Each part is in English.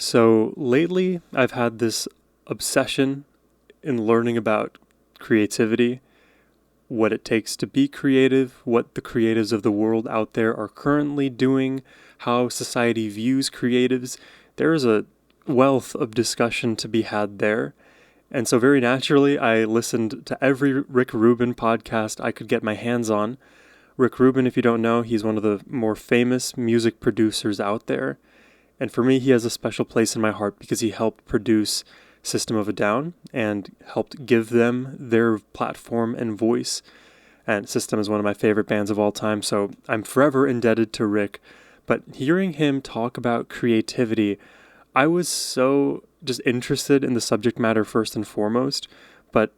So lately, I've had this obsession in learning about creativity, what it takes to be creative, what the creatives of the world out there are currently doing, how society views creatives. There is a wealth of discussion to be had there. And so, very naturally, I listened to every Rick Rubin podcast I could get my hands on. Rick Rubin, if you don't know, he's one of the more famous music producers out there. And for me, he has a special place in my heart because he helped produce System of a Down and helped give them their platform and voice. And System is one of my favorite bands of all time, so I'm forever indebted to Rick. But hearing him talk about creativity, I was so just interested in the subject matter first and foremost, but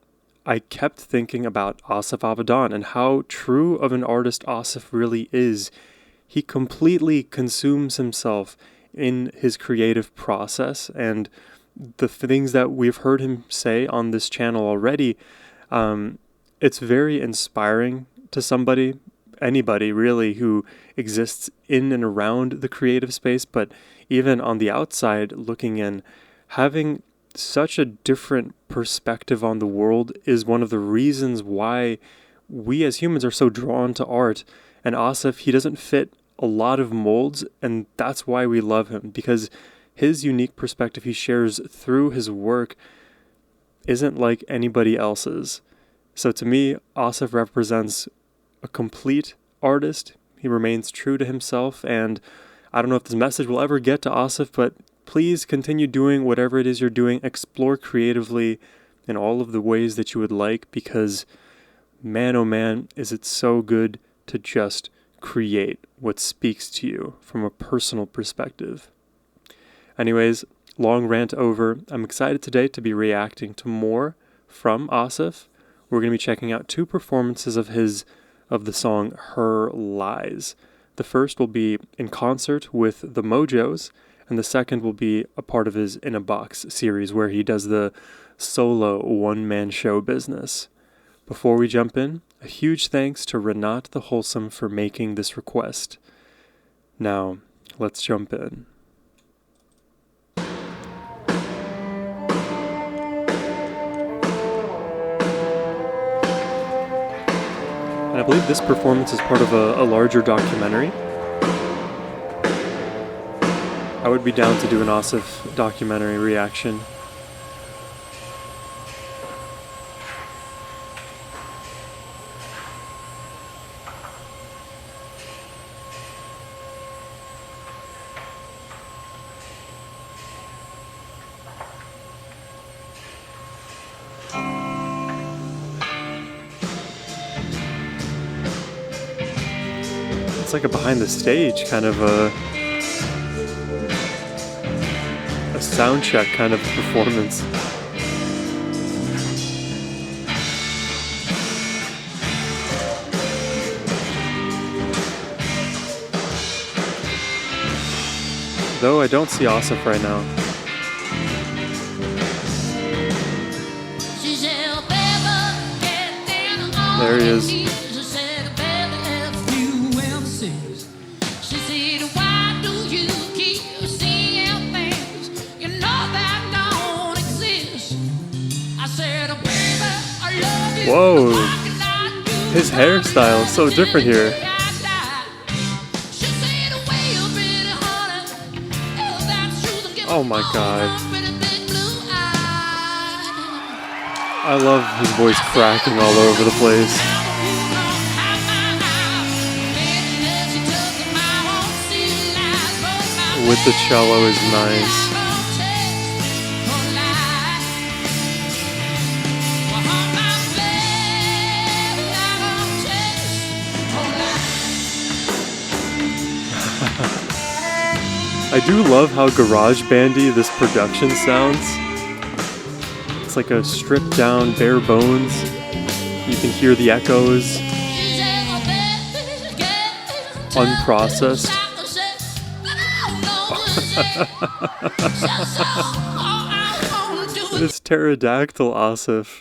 I kept thinking about Asaf Avidan and how true of an artist Asaf really is. He completely consumes himself in his creative process, and the things that we've heard him say on this channel already, it's very inspiring to anybody really, who exists in and around the creative space, but even on the outside looking in, having such a different perspective on the world is one of the reasons why we as humans are so drawn to art. And Asif, he doesn't fit a lot of molds, and that's why we love him, because his unique perspective he shares through his work isn't like anybody else's. So to me, Asif represents a complete artist. He remains true to himself, and I don't know if this message will ever get to Asif, but please continue doing whatever it is you're doing. Explore creatively in all of the ways that you would like, because man, oh man, is it so good to just create what speaks to you from a personal perspective. Anyways, long rant over. I'm excited today to be reacting to more from Asaf. We're going to be checking out two performances of the song Her Lies. The first will be in concert with the Mojos, and the second will be a part of his In a Box series where he does the solo one-man show business. Before we jump in, a huge thanks to Renat the Wholesome for making this request. Now, let's jump in. And I believe this performance is part of a larger documentary. I would be down to do an Asaf documentary reaction. It's like a behind the stage kind of a sound check kind of performance. Though I don't see Asaf right now. There he is. Whoa, his hairstyle is so different here. Oh my god. I love his voice cracking all over the place. With the cello is nice. I do love how garage bandy this production sounds. It's like a stripped down, bare bones. You can hear the echoes. Unprocessed. This pterodactyl Asaf.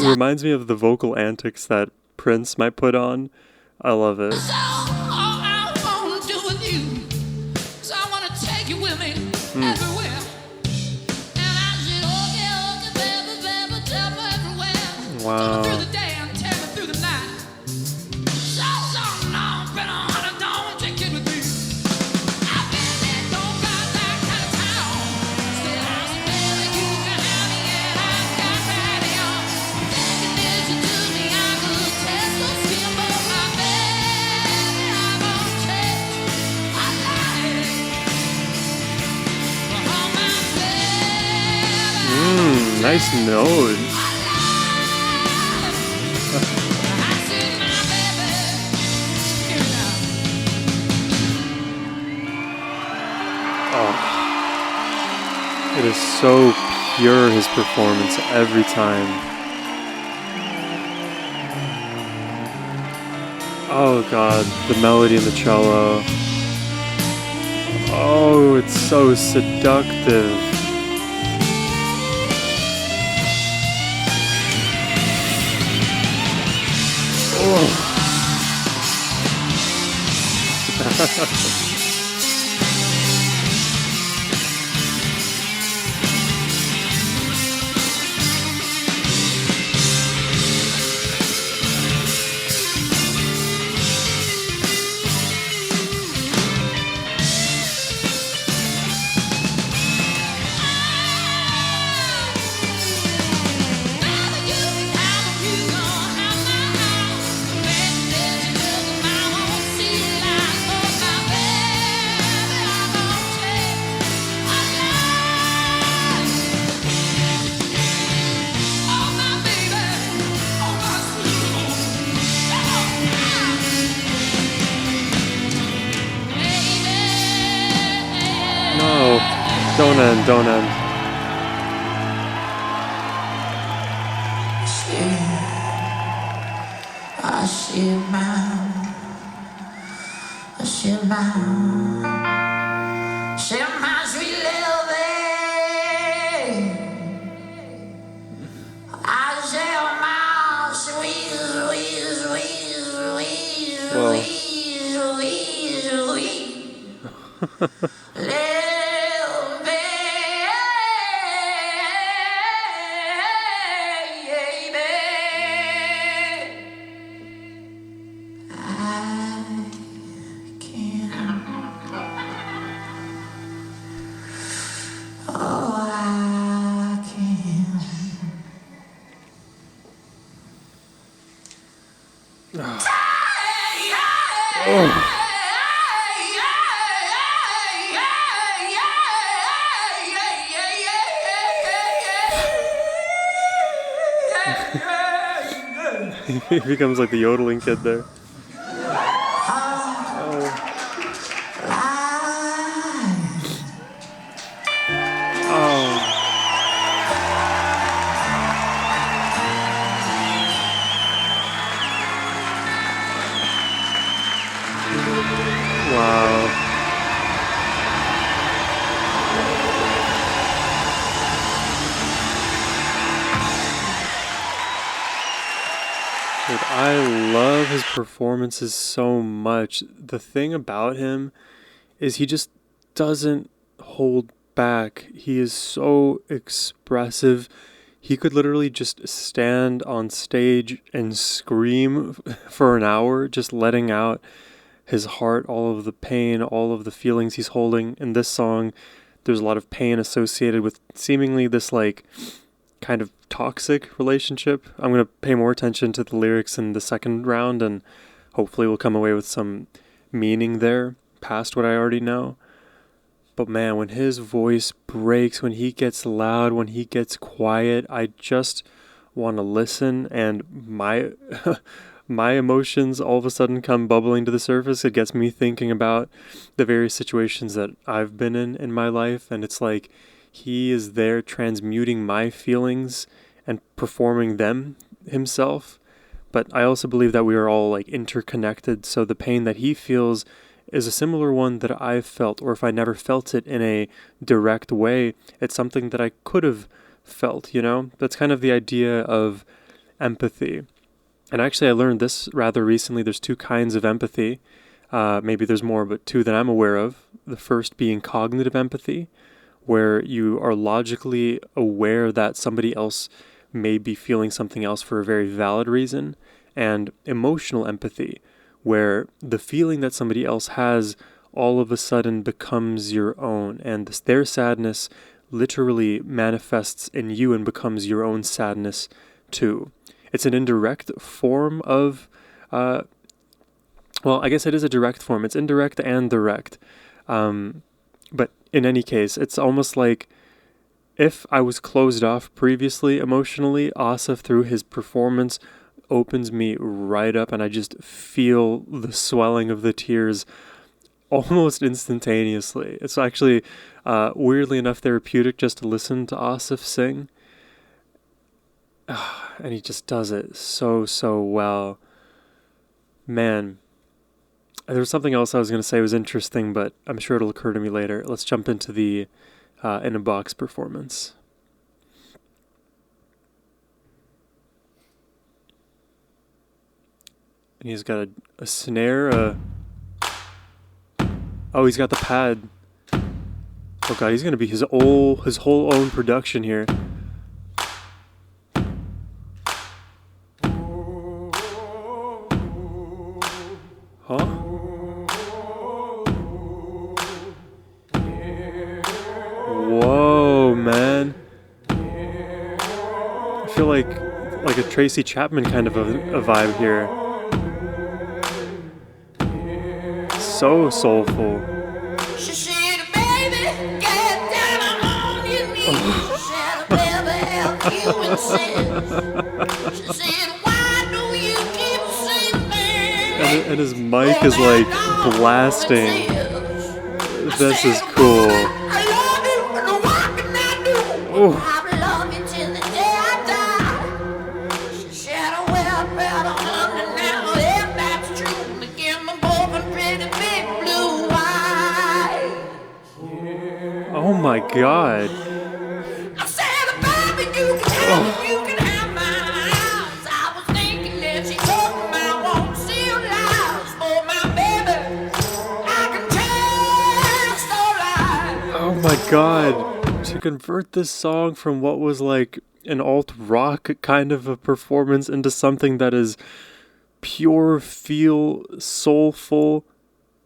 It reminds me of the vocal antics that Prince might put on. I love it. So all I wanna do with you, so I wanna take you with me everywhere. And I said, okay, okay, baby, baby, tell me everywhere. Wow. Tell me through the day and tell me through the night. So long, been on honey, don't take it with me. I've been in don't got that kind of town. Still, I said, baby, you can have me and I've got ready on. Taking this to me, I could test the skin, but my baby, I'm gonna take a life. Oh, my baby, Nice note. Oh, it is so pure, his performance every time. Oh God, the melody and the cello. Oh, it's so seductive. Oh. No, don't end. my sweet little baby. I share my sweet, sweet, sweet, sweet, Whoa. sweet, sweet, sweet little baby. I can't. Oh, I can't. He becomes like the yodeling kid there. Wow. Dude, I love his performances so much. The thing about him is he just doesn't hold back. He is so expressive. He could literally just stand on stage and scream for an hour, just letting out his heart, all of the pain, all of the feelings he's holding. In this song, there's a lot of pain associated with seemingly this like kind of toxic relationship. I'm going to pay more attention to the lyrics in the second round and hopefully we'll come away with some meaning there past what I already know. But man, when his voice breaks, when he gets loud, when he gets quiet, I just want to listen, and my my emotions all of a sudden come bubbling to the surface. It gets me thinking about the various situations that I've been in my life, and it's like he is there transmuting my feelings and performing them himself. But I also believe that we are all like interconnected, so the pain that he feels is a similar one that I've felt, or if I never felt it in a direct way, it's something that I could have felt, you know? That's kind of the idea of empathy. And actually, I learned this rather recently. There's two kinds of empathy. Maybe there's more, but two that I'm aware of. The first being cognitive empathy, where you are logically aware that somebody else may be feeling something else for a very valid reason, and emotional empathy, where the feeling that somebody else has all of a sudden becomes your own, and their sadness literally manifests in you and becomes your own sadness too. It's an indirect form of, well, I guess it is a direct form. It's indirect and direct. But in any case, it's almost like if I was closed off previously emotionally, Asaf, through his performance, opens me right up, and I just feel the swelling of the tears almost instantaneously. It's actually, weirdly enough, therapeutic just to listen to Asaf sing. And he just does it so well. Man, there was something else I was going to say was interesting, but I'm sure it'll occur to me later. Let's jump into the In a Box performance. And he's got a snare. Oh, he's got the pad. Oh god, he's going to be his whole own production here. Huh? Whoa, man. I feel like a Tracy Chapman kind of a vibe here. So soulful. She said, baby, get down on your knees. She said, I'll never help you insist. She said, why do you keep sleeping? And his mic is like blasting. This is cool. I love you, and what can I do? Oh. I love you till the day I die. She said, well, better honey now, if that's true. To give my boyfriend pretty big blue eyes. Oh my god. I said, baby, you can have it, you can have my house. I was thinking that she told me I won't steal lies. For my baby, I can tell so lies. Oh my god. To convert this song from what was like an alt rock kind of a performance into something that is pure feel, soulful,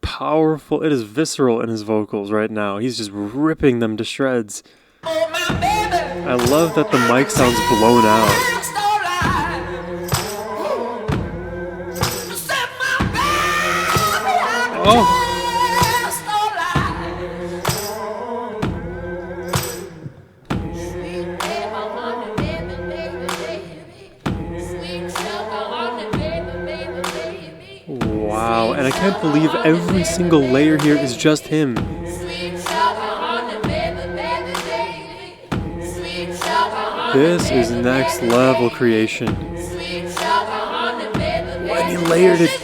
powerful. It is visceral in his vocals right now. He's just ripping them to shreds. For my baby, I love that the mic sounds blown out. tell so lies. I said, my baby, I can Oh. Wow, and I can't believe every single layer here is just him. This is next level creation. When he layered it.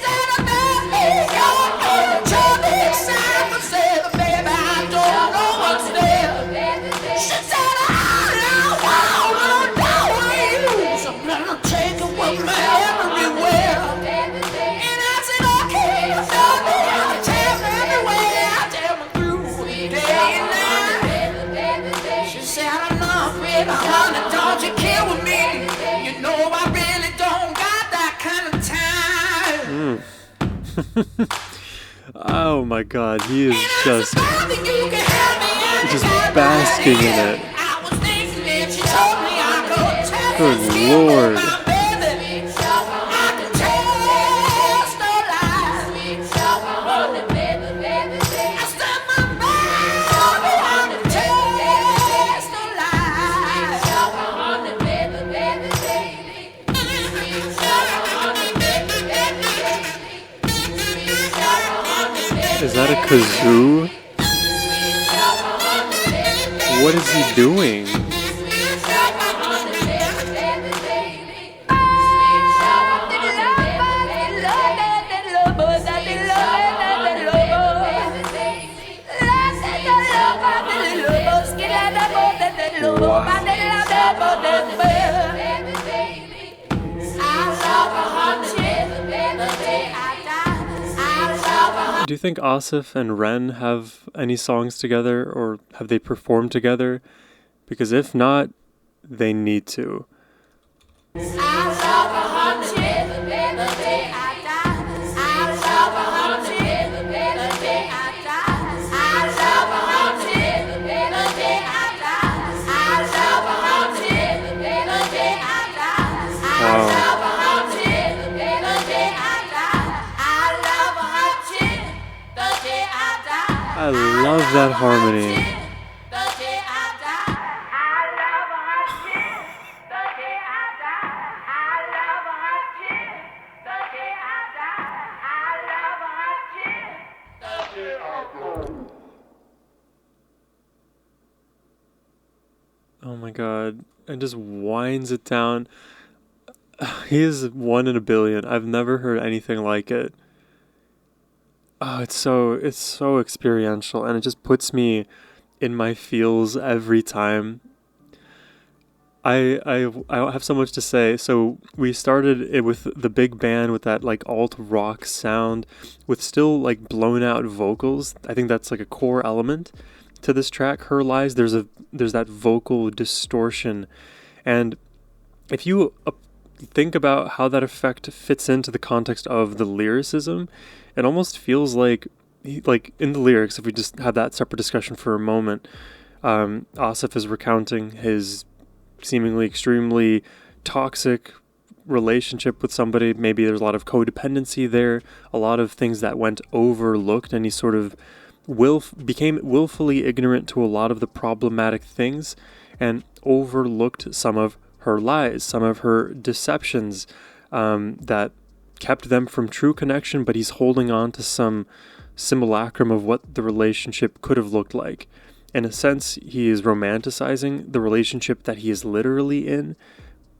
Don't you care with me? You know I really don't got that kind of time. Oh my god, he is just basking in it. Good lord. Is that a kazoo? What is he doing? Wow. Do you think Asif and Ren have any songs together, or have they performed together? Because if not, they need to. Wow. I love that harmony. Oh my god. And just winds it down. He is one in a billion. I've never heard anything like it. Oh, it's so experiential, and it just puts me in my feels every time. I have so much to say. So we started it with the big band with that like alt rock sound, with still like blown out vocals. I think that's like a core element to this track. Her Lies. There's that vocal distortion, and if you think about how that effect fits into the context of the lyricism, it almost feels like in the lyrics. If we just have that separate discussion for a moment, Asif is recounting his seemingly extremely toxic relationship with somebody. Maybe there's a lot of codependency there, a lot of things that went overlooked, and he sort of became willfully ignorant to a lot of the problematic things and overlooked some of her lies, some of her deceptions that kept them from true connection, but he's holding on to some simulacrum of what the relationship could have looked like. In a sense, he is romanticizing the relationship that he is literally in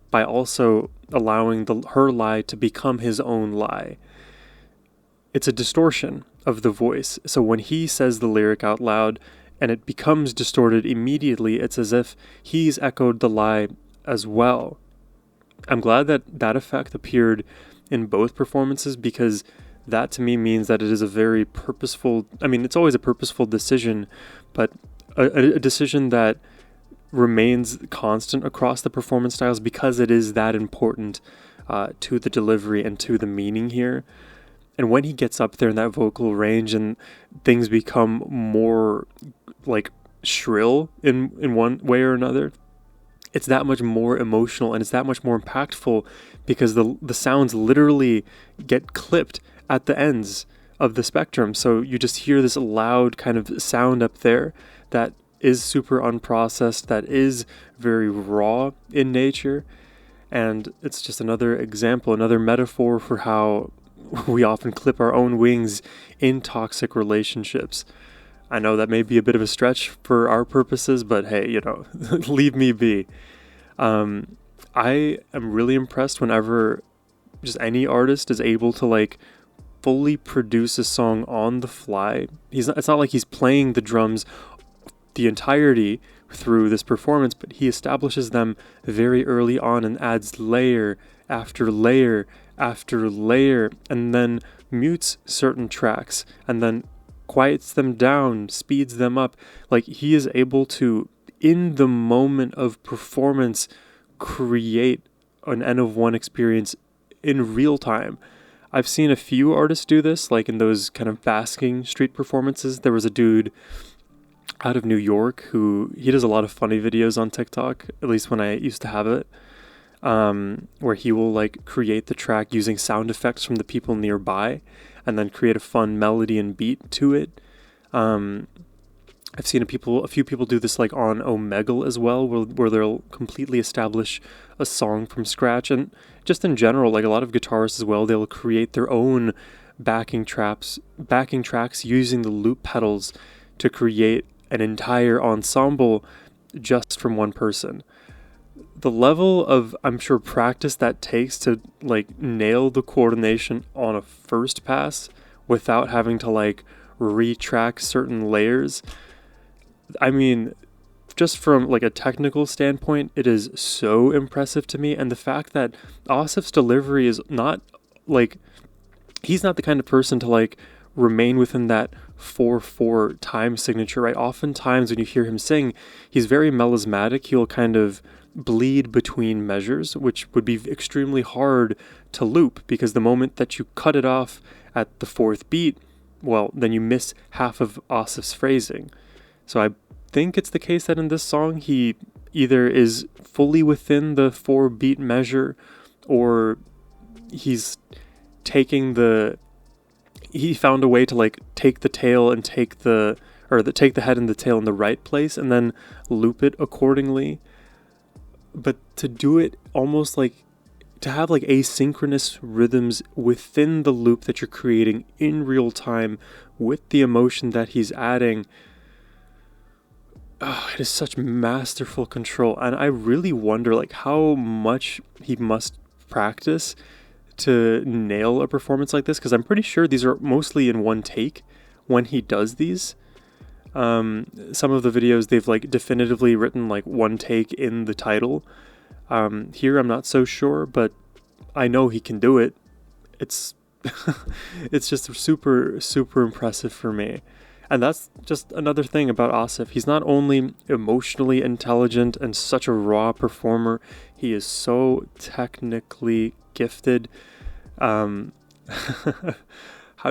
by also allowing her lie to become his own lie. It's a distortion of the voice. So when he says the lyric out loud and it becomes distorted immediately, it's as if he's echoed the lie as well. I'm glad that effect appeared in both performances, because that to me means that it is a very purposeful, I mean, it's always a purposeful decision, but a decision that remains constant across the performance styles because it is that important to the delivery and to the meaning here. And when he gets up there in that vocal range and things become more like shrill in one way or another, it's that much more emotional and it's that much more impactful, because the sounds literally get clipped at the ends of the spectrum. So you just hear this loud kind of sound up there that is super unprocessed, that is very raw in nature. And it's just another example, another metaphor for how we often clip our own wings in toxic relationships. I know that may be a bit of a stretch for our purposes, but hey, leave me be. I am really impressed whenever just any artist is able to like fully produce a song on the fly. It's not like he's playing the drums the entirety through this performance, but he establishes them very early on and adds layer after layer after layer, and then mutes certain tracks and then quiets them down, speeds them up. Like, he is able to, in the moment of performance, create an N of one experience in real time. I've seen a few artists do this, like in those kind of basking street performances. There was a dude out of New York who, he does a lot of funny videos on TikTok, at least when I used to have it, where he will like create the track using sound effects from the people nearby and then create a fun melody and beat to it. I've seen a few people do this like on Omegle as well, where they'll completely establish a song from scratch. And just in general, like a lot of guitarists as well, they'll create their own backing tracks using the loop pedals to create an entire ensemble just from one person. The level of, I'm sure, practice that takes to like nail the coordination on a first pass without having to like retrack certain layers. I mean, just from like a technical standpoint, it is so impressive to me. And the fact that Asif's delivery is not like, he's not the kind of person to like remain within that 4/4 time signature, right? Oftentimes when you hear him sing, he's very melismatic. He'll kind of bleed between measures, which would be extremely hard to loop, because the moment that you cut it off at the fourth beat, well, then you miss half of Asif's phrasing. So I think it's the case that in this song he either is fully within the 4-beat measure, or he's taking he found a way to like take the tail and take the head and the tail in the right place and then loop it accordingly. But to do it almost like to have like asynchronous rhythms within the loop that you're creating in real time with the emotion that he's adding, it is such masterful control. And I really wonder like how much he must practice to nail a performance like this, because I'm pretty sure these are mostly in one take when he does these. Some of the videos, they've like definitively written like one take in the title. Here I'm not so sure, but I know he can do it. It's it's just super, super impressive for me. And that's just another thing about Asaf. He's not only emotionally intelligent and such a raw performer, he is so technically gifted. How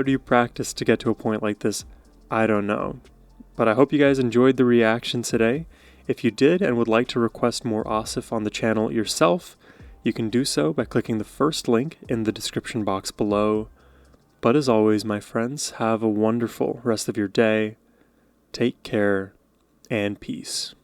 do you practice to get to a point like this? I don't know. But I hope you guys enjoyed the reaction today. If you did and would like to request more Asaf on the channel yourself, you can do so by clicking the first link in the description box below. But as always, my friends, have a wonderful rest of your day. Take care and peace.